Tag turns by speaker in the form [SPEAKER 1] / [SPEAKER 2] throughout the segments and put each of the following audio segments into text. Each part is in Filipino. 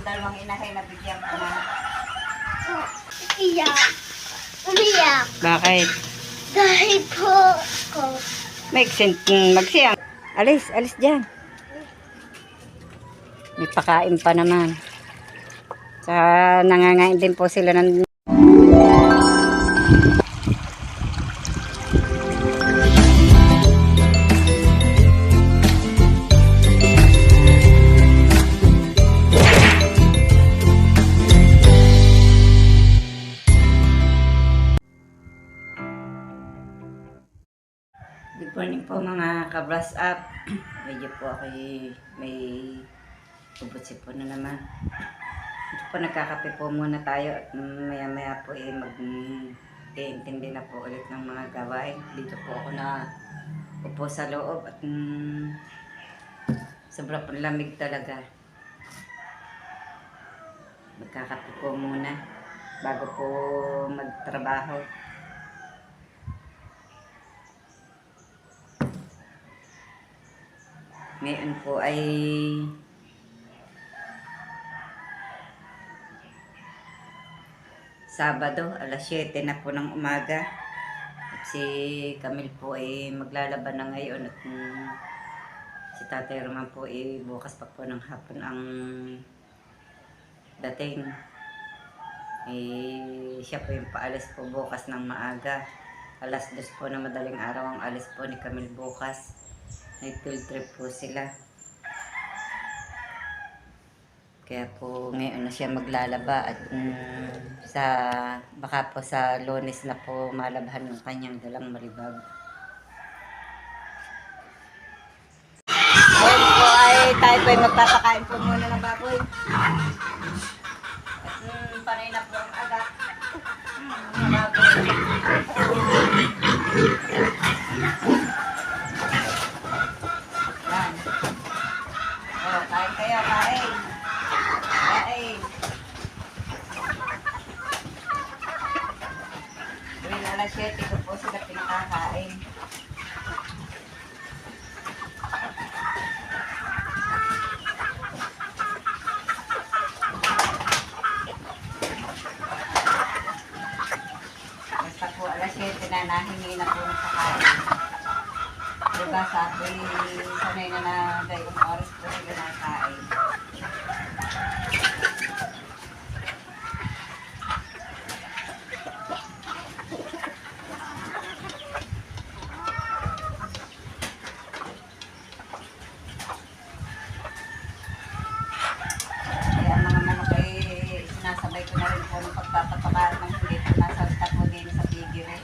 [SPEAKER 1] dalawang inahin na bigyan ko na.
[SPEAKER 2] Iyak. Umiyak.
[SPEAKER 3] Bakit?
[SPEAKER 2] Dahil po ko.
[SPEAKER 3] Magsiyang. Alis dyan. May pakain pa naman. Sa nangangain din po sila ng... Good morning po mga ka-brush up. Medyo po ako may ubot-sipon na naman. Ito po nagkakape po muna tayo at maya-maya po mag-iintindi na po ulit ng mga gawain. Dito po ako na upo sa loob at sobra po lamig talaga. Magkakape po muna bago po magtrabaho. Ngayon po ay Sabado, alas 7 na po ng umaga. At si Camille po ay maglalaban na ngayon at si Tatay Roman po ay bukas pa po ng hapon ang dating. Siya po yung paalis po bukas ng maaga. Alas 2 po na madaling araw ang alis po ni Camille bukas. May field trip po sila. Kaya po ngayon na siya maglalaba at baka po sa Lunes na po malabhan ng kanyang dalang maribag. Ngayon po ay tayo po ay magpapakain po muna ng baboy. At panay na po ang aga. Kain kayo, kain. Kain. Tuwing alas 7 ko po sila pinakakain. Basta po alas 7 na nahingi na po ng kakain. Diba sabi, sanay na gayong oras po sila nakain. Kaya ang mga manok ay sinasabay ko na rin po ng pagpapapakaan ng hindi po nasalta po din sa pigire.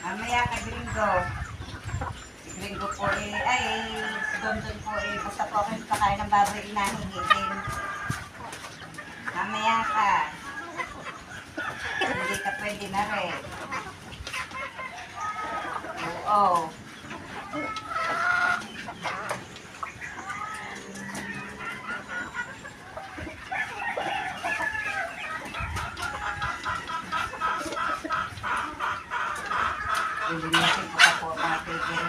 [SPEAKER 3] Mamaya ka Gringo. Si Gringo po si Don po basta po ako pakain ng baboy inahingi din. Mamaya ka. Hindi ka pwede na rin. Oo. Lilinisin ko pa po mga tigil.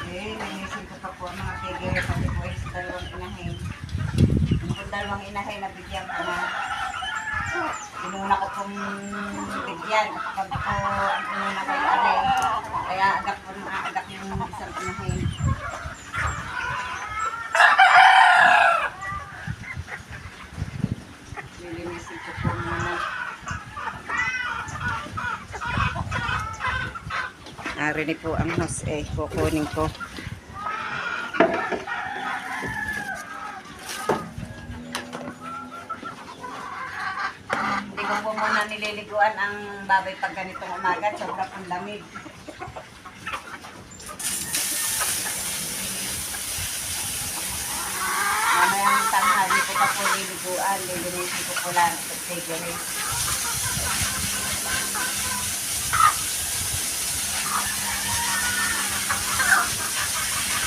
[SPEAKER 3] Lilinisin ko pa po mga tigil. Pati po is dalawang inahin. Yung dalawang inahin na bigyan ko na. Inuna ko pong bigyan. Kapag po ang inuna kay Alay. Kaya agak po ng agak yung isang inahin. Lilinisin ko po muna. Narinig po ang house kukunin ko. Hindi ko po muna nililiguan ang baboy pag ganitong umaga. Sobra pong lamig. Mamayang tanghali ko pa po nililiguan. Lilinisin ko po lang sa tigre.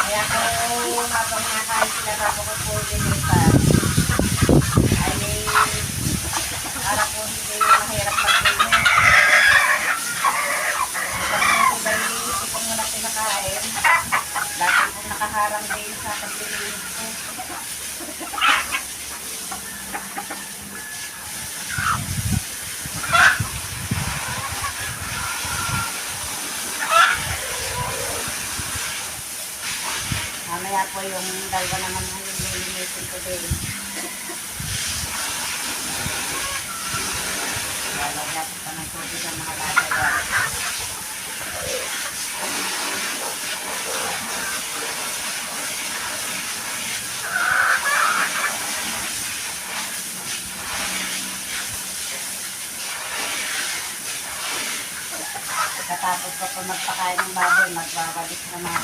[SPEAKER 3] Kaya kung mapamakain sila bago ko po lilipat, ay para po hindi mahirap mag-linis. po yung dalawa naman na yung lilinisin ko din. Lalagyan ko pa ng tubig ang mga lalagyan. Katapos ko po magpakain ng baboy, magbabalis naman.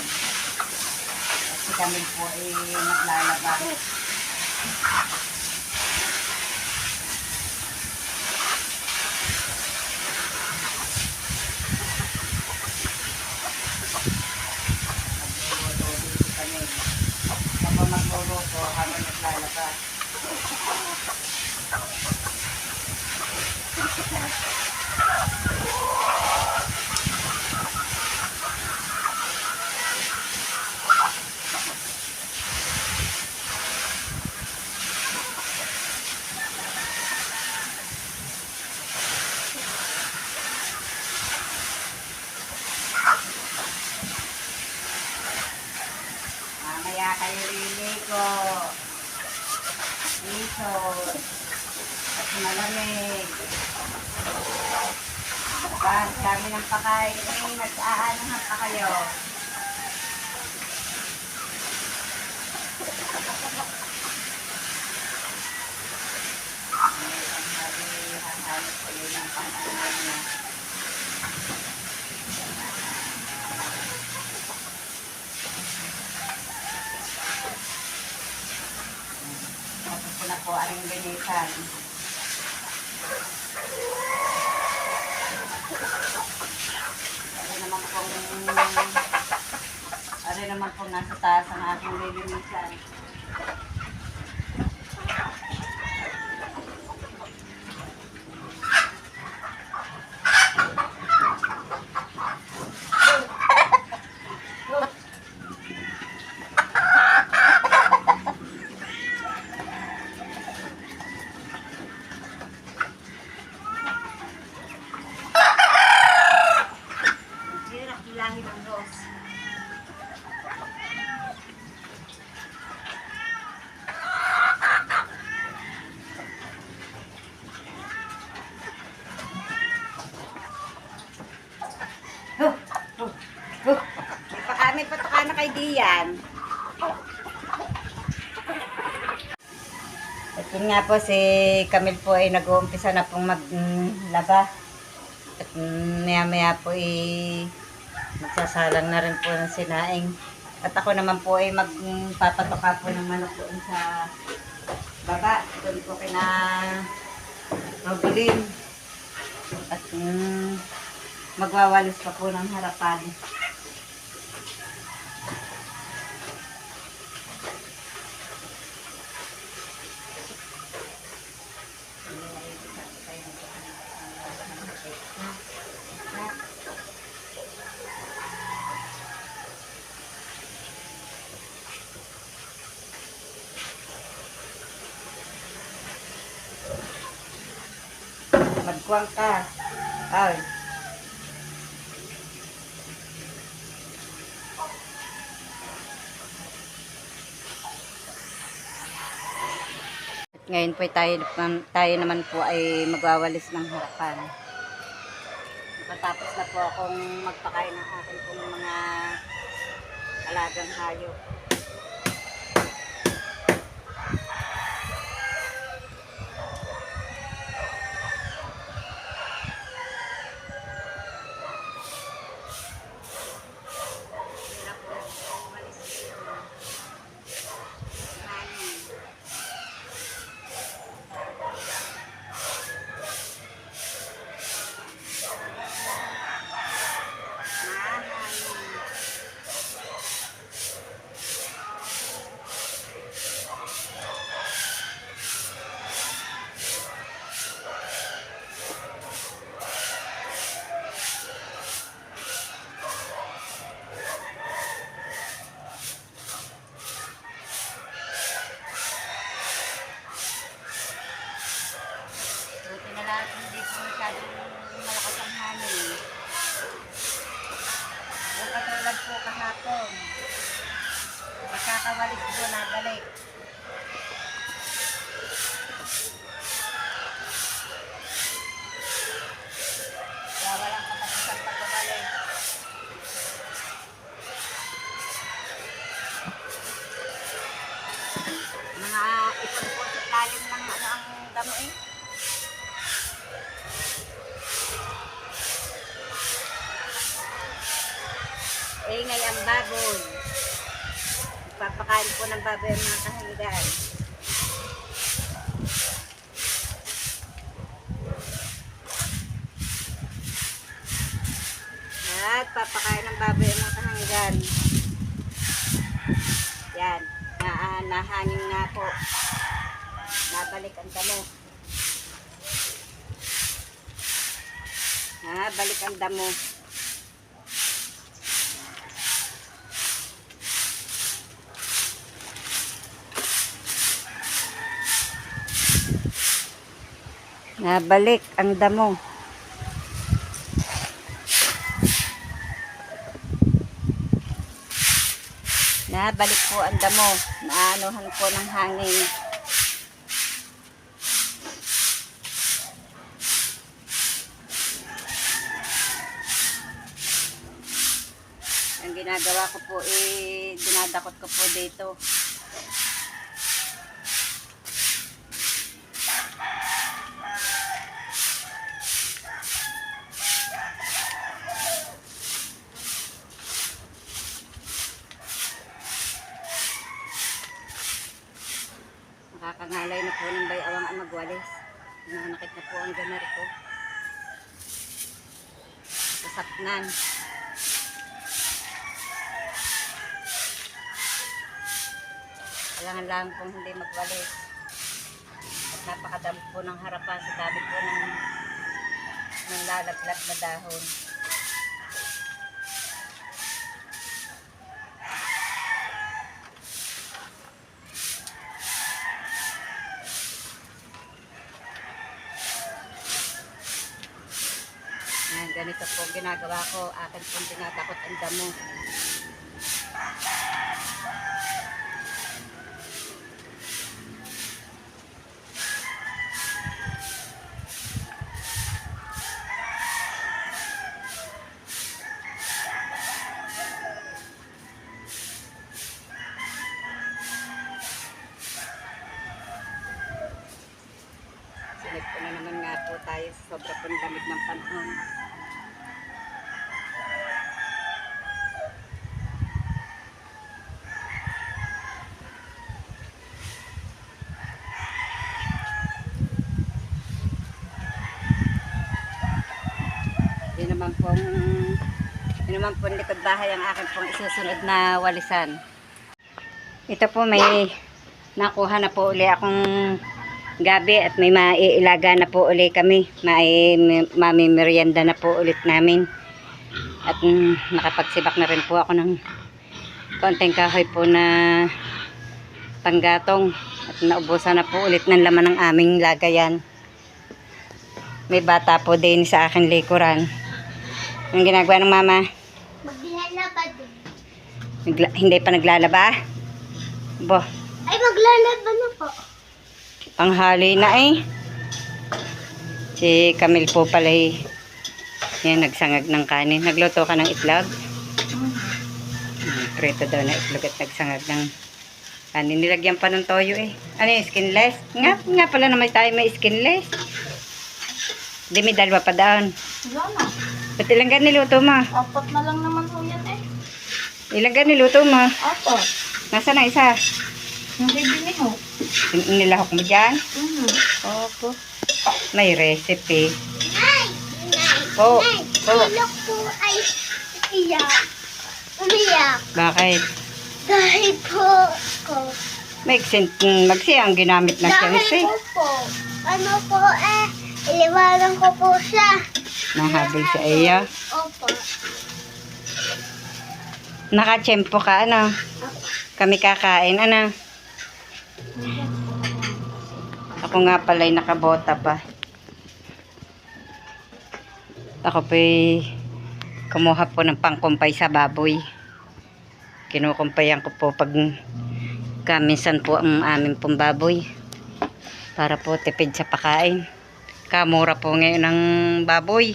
[SPEAKER 3] Kasi kami po ay naglalaba. Magluluto dito kami. Kapag magluluto, habang naglalaba. Mamaya kayo liligo. Dito. At malamig. Pag kami ng pakain, nag-aanahan pa kayo. Hahanap kayo ng pakain niya. Tapos ko na po aring binisan. Ari naman po nasa taas ang aking lilinisan. Hirap bilangin ang rose. May pataka na kay Dian. At yun nga po, si Camille po ay nag-uumpisa na pong maglaba. At maya-maya po ay magsasalang na rin po ng sinaing. At ako naman po ay magpapatoka po ng manok doon sa baba. Doon po kina Robilin. At magwawalis pa po ng harapan. Magkuwang ka. Ay. Ngayon po tayo naman po ay magwawalis ng harapan. Matapos na po akong magpakain ng aking pong mga alagang hayop. Hindi po masyadong malakas ang hangin. Huwag katulad po kahapon.
[SPEAKER 1] Magkakawalis po na balik. Kaya walang katapusan pagbabalik. Mga ipon po sa lalim ng ano ang damo eh. Ingay ang baboy. Papakain po ng baboy ang mga kahiligan. At papakain ng baboy ang mga kahiligan. Yan. Nahangin nga po. Nabalik ang damo. Balik ang damo. Nabalik ang damo. Nabalik po ang damo. Naanuhan po ng hangin. Ang ginagawa ko po dinadakot ko po dito. Nakakangalay na po ng bayawang ang magwalis. Nanakit na po ang ganar ko. Sasapnan. Kailangan lang pong hindi magwalis. At napakadami po ng harapan sa dami po ng lalaglag na dahon. Ganito po ginagawa ko. Akin pong dinadakot ang damo. Silip ko na naman nga po tayo sa sobra pong lamig ng panahon. Yun naman po likod bahay ang akin pong isusunod na walisan. Ito po may nakuha na po uli akong gabi at may maiilaga na po uli kami. Mamimerienda na po ulit namin. At nakapagsibak na rin po ako ng konting kahoy po na panggatong. At naubusan na po ulit ng laman ng aming lagayan. May bata po din sa akin likuran. Ang ginagawa ng mama?
[SPEAKER 2] Maglalaba din.
[SPEAKER 3] Hindi pa naglalaba? Bo.
[SPEAKER 2] Ay, maglalaba na po.
[SPEAKER 3] Panghali na eh. Si Camille po pala yan, nagsangag ng kanin. Nagluto ka ng itlog? Prito daw na itlog at nagsangag ng kanin. Nilagyan pa ng toyo eh. Ano yung skinless? Nga pala naman tayo may skinless. Hindi may dalawa pa doon.
[SPEAKER 1] Wala na.
[SPEAKER 3] Ba't ilang gan niluto mo?
[SPEAKER 1] 4 na lang naman po yan eh.
[SPEAKER 3] Ilang gan niluto mo?
[SPEAKER 1] 4.
[SPEAKER 3] Nasaan na isa?
[SPEAKER 1] Yung bibili mo.
[SPEAKER 3] Nilahok mo dyan?
[SPEAKER 1] Opo.
[SPEAKER 3] May recipe.
[SPEAKER 2] Nay!
[SPEAKER 3] Po.
[SPEAKER 2] Tulog po ay umiyak.
[SPEAKER 3] Bakit?
[SPEAKER 2] Dahil po ko.
[SPEAKER 3] Magsi ang ginamit na
[SPEAKER 2] Dahil
[SPEAKER 3] siya.
[SPEAKER 2] po, ano po iliwanan ko po siya.
[SPEAKER 3] Nahabol sa iya.
[SPEAKER 2] Opo.
[SPEAKER 3] Nakachempo ka, ano? Kami kakain, ano? Ako nga pala'y nakabota pa. Ako po'y kumuha po ng pangkumpay sa baboy.
[SPEAKER 1] Kinukumpayan ko po pag kaminsan po ang aming pong baboy. Para po tipid sa pakain. Kamura po ngayon ng baboy.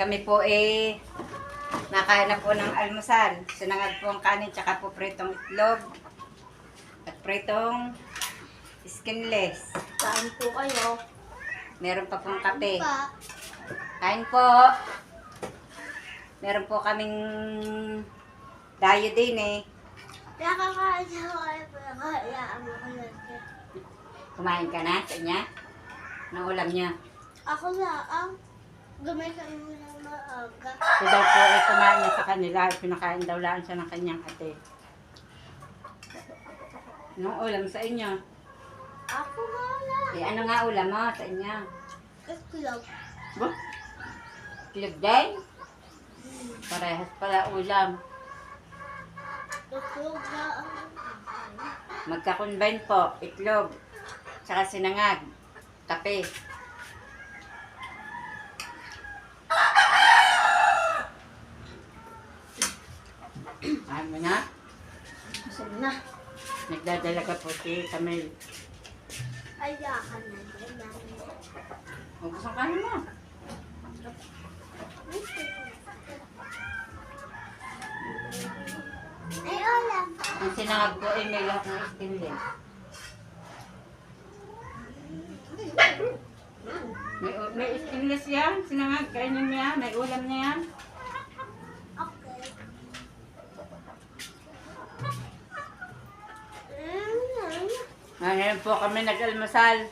[SPEAKER 1] Kami po nakain na po ng almusal. Sinangag po ang kanin tsaka po pritong itlog. At pritong skinless.
[SPEAKER 2] Kain po kayo.
[SPEAKER 1] Meron pa pong kape.
[SPEAKER 2] Pa.
[SPEAKER 1] Kain po. Meron po kaming dayo din eh.
[SPEAKER 2] Nakakain ako kayo. Nakakayaan mo ko lang.
[SPEAKER 1] Kumain ka na sa inyo? Anong ulam niya?
[SPEAKER 2] Ako lang. Gumay kami mo ng maaga.
[SPEAKER 1] So daw po ay kumain na sa kanila. Pinakain daw lang siya ng kanyang ate. Anong ulam sa inyo?
[SPEAKER 2] Ako nga lang.
[SPEAKER 1] Ano nga ulam mo sa inyo?
[SPEAKER 2] Itlog.
[SPEAKER 1] Ba? Itlog din? Parehas pala ulam.
[SPEAKER 2] Itlog na ang
[SPEAKER 1] Magka-combine po. Itlog. Tsaka sinangag. Kape. Ano na?
[SPEAKER 2] Masarap na.
[SPEAKER 1] Nagdadala ka po si Camille.
[SPEAKER 2] Ayakan na din.
[SPEAKER 1] Kung gusto kanin mo.
[SPEAKER 2] Ay, ulam.
[SPEAKER 1] Ang sinangag ko ay may lahat ng stainless. May stainless yan. Sinangag. Kainin niya. May ulam niya yan.
[SPEAKER 2] Okay.
[SPEAKER 1] Ngayon po kami nag-almusal.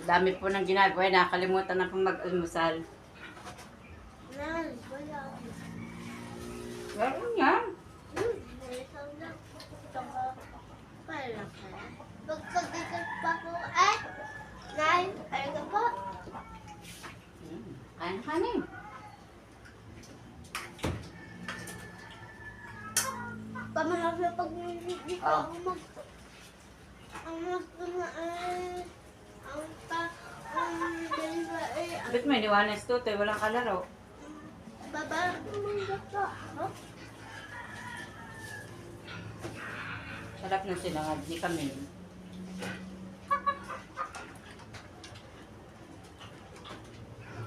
[SPEAKER 1] Dami po ng ginagawa. Nakalimutan na po mag-almusal.
[SPEAKER 2] Nan, wala.
[SPEAKER 1] Meron yan.
[SPEAKER 2] Ikaw lang. Pala pala. Pagkagigat pa ko, Nay, ano ka po?
[SPEAKER 1] Kain kanin.
[SPEAKER 2] Pamanap na pag hindi ko ako ang deliver
[SPEAKER 1] Ba't may niwanan si Tutoy? Walang kalaro.
[SPEAKER 2] baba kumanggap po ako.
[SPEAKER 1] Sarap ng sinangag ni Camille.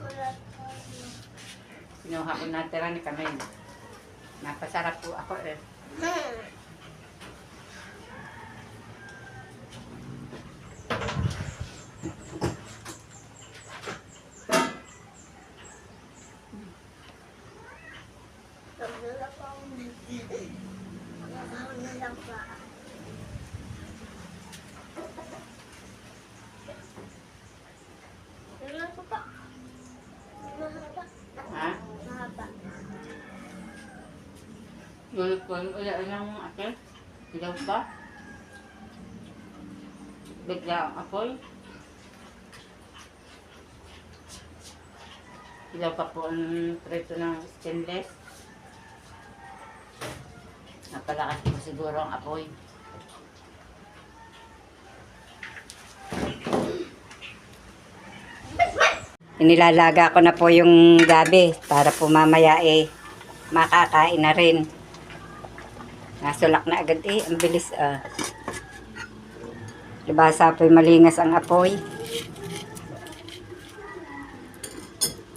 [SPEAKER 2] Wala
[SPEAKER 1] Sinuha ko natira ni Camille. Napasarap po ako eh.
[SPEAKER 2] Wala pa ako na lang pa. Wala pa pa. Mahaba.
[SPEAKER 1] Ha?
[SPEAKER 2] Mahaba.
[SPEAKER 1] Ulit ko yung ulit ng ate. Ilaw pa. Bigla ang apoy. Ilaw pa po ang preto ng stainless. Napalakas po siguro ang apoy. Inilalaga ko na po yung gabi para po mamaya makakain na rin. Nasulak na agad ang bilis Libasa po'y malingas ang apoy.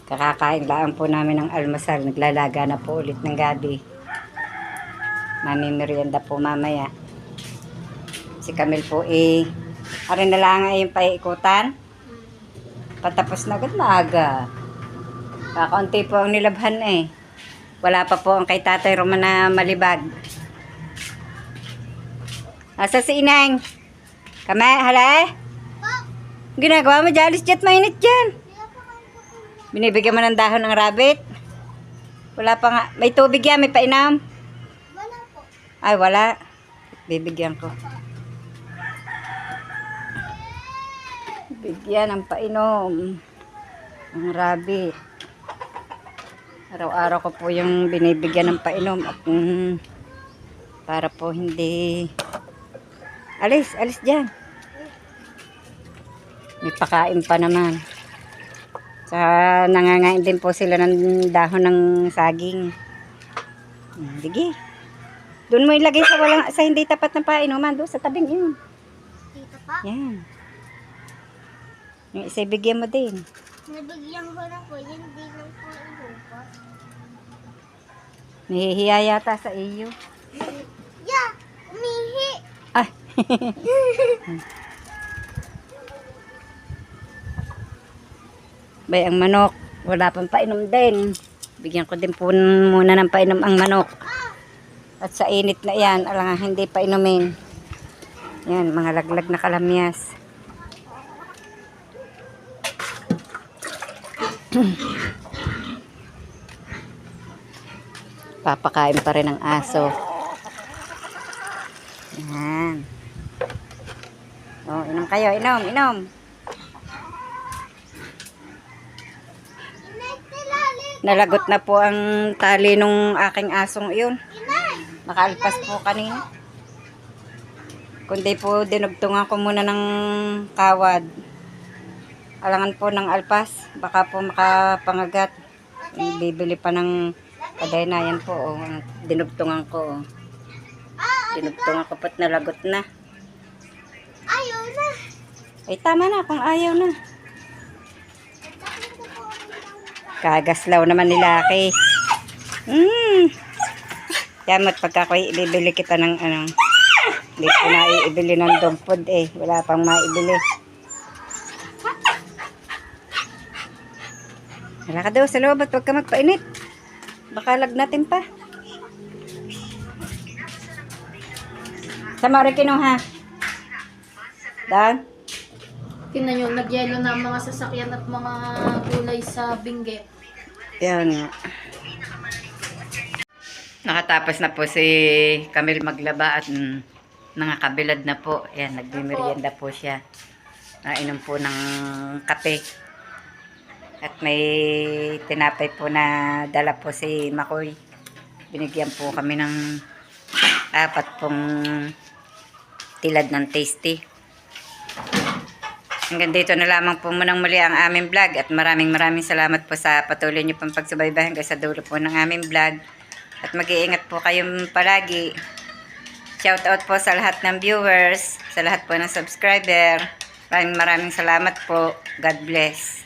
[SPEAKER 1] Kakakain lang po namin ng almusal. Naglalaga na po ulit ng gabi. Mamimerienda po mamaya. Si Camille po arin na lang yung paikutan. Patapos na agad maaga. Kakaunti po ang nilabhan Wala pa po ang kay Tatay Roman na malibag. Asa si Inang? Kamay, halay? Ginagawa mo dyan? Alis dyan, mainit dyan. Binibigyan mo ng dahon ng rabbit? Wala pa nga. May tubig yan, may painam?
[SPEAKER 2] Wala po.
[SPEAKER 1] Ay, wala. Bibigyan ko. Bigyan ng painom. Ang rabbit. Araw-araw ko po yung binibigyan ng painom at para po hindi alis dyan. May pakain pa naman. Sa nangangain din po sila ng dahon ng saging. Sige. Doon mo ilagay sa hindi tapat na painuman. Doon sa tabing yun.
[SPEAKER 2] Dito pa.
[SPEAKER 1] Yan. Yung isa bigyan mo din.
[SPEAKER 2] Nabigyan ko na po. Yan di lang po inupas.
[SPEAKER 1] Nahihiya yata sa iyo.
[SPEAKER 2] Yeah! Umihi!
[SPEAKER 1] Ah. Bay, ang manok. Wala pang painom din. Bigyan ko din po muna ng painom ang manok. At sa init na yan, alangan hindi painumin. Yan, mga laglag na kalamyas. Papakain pa rin ang aso. Yan. Oh, inom kayo, inom, inom. Nalagot na po ang tali nung aking asong iyon. Nakaalpas po kanina. Kundi po dinugtungan ko muna ng kawad. Alangan po ng alpas. Baka po makapangagat. Bibili pa ng kadena. Yan po. Oh. Dinugtungan ko. Oh. Dinugtungan ko po't nalagot na.
[SPEAKER 2] Ayaw na!
[SPEAKER 1] Ay tama na kung ayaw na. Kagaslaw naman ni Laki. Kaya mo't pagka ko ibibili kita ng ano. Hindi ko na iibili ng dog food eh. Wala pang maibili. Hala ka daw sa loob at huwag ka magpainit. Baka lagnatin pa. Sama rin kinuha. Dan?
[SPEAKER 4] Tingnan nyo, nagyelo na ang mga sasakyan at mga gulay sa Benguet.
[SPEAKER 1] Yan nga. Nakatapos na po si Camille maglaba at nangabilad na po. Yan, nagmimerienda po siya. Nainom po ng kape. At may tinapay po na dala po si Makoy. Binigyan po kami ng 4 pong tilad ng tasty. Hanggang dito na lamang po munang muli ang aming vlog at maraming salamat po sa patuloy niyo pang pagsubaybay hanggang sa dulo po ng aming vlog. At mag-iingat po kayong palagi. Shout out po sa lahat ng viewers, sa lahat po ng subscriber. Maraming salamat po. God bless.